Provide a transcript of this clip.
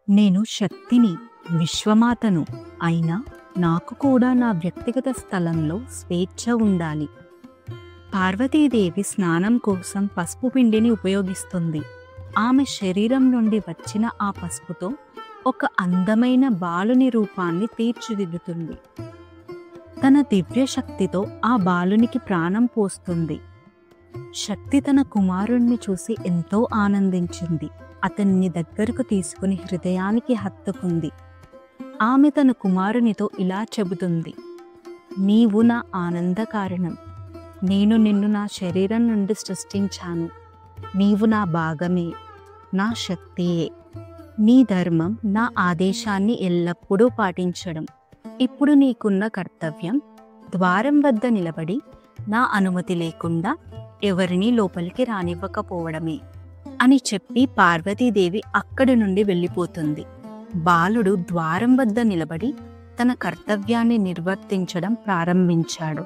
నేను శక్తిని, విశ్వమాతను. అయినా నాకు కూడా నా వ్యక్తిగత స్థలంలో స్వేచ్ఛ ఉండాలి. పార్వతీదేవి స్నానం కోసం పసుపు పిండిని ఉపయోగిస్తుంది. ఆమె శరీరం నుండి వచ్చిన ఆ పసుపుతో ఒక అందమైన బాలుని రూపాన్ని తీర్చిదిద్దుతుంది. తన దివ్య శక్తితో ఆ బాలునికి ప్రాణం పోస్తుంది. శక్తి తన కుమారుణ్ణి చూసి ఎంతో ఆనందించింది. అతన్ని దగ్గరకు తీసుకుని హృదయానికి హత్తుకుంది. ఆమె తన కుమారునితో ఇలా చెబుతుంది: నీవు నా ఆనంద కారణం. నేను నిన్ను నా శరీరం నుండి సృష్టించాను. నీవు నా భాగమే, నా శక్తియే. నీ ధర్మం నా ఆదేశాన్ని ఎల్లప్పుడూ పాటించడం. ఇప్పుడు నీకున్న కర్తవ్యం ద్వారం వద్ద నిలబడి నా అనుమతి లేకుండా ఎవరినీ లోపలికి రానివ్వకపోవడమే అని చెప్పి పార్వతీదేవి అక్కడి నుండి వెళ్ళిపోతుంది. బాలుడు ద్వారం వద్ద నిలబడి తన కర్తవ్యాన్ని నిర్వర్తించడం ప్రారంభించాడు.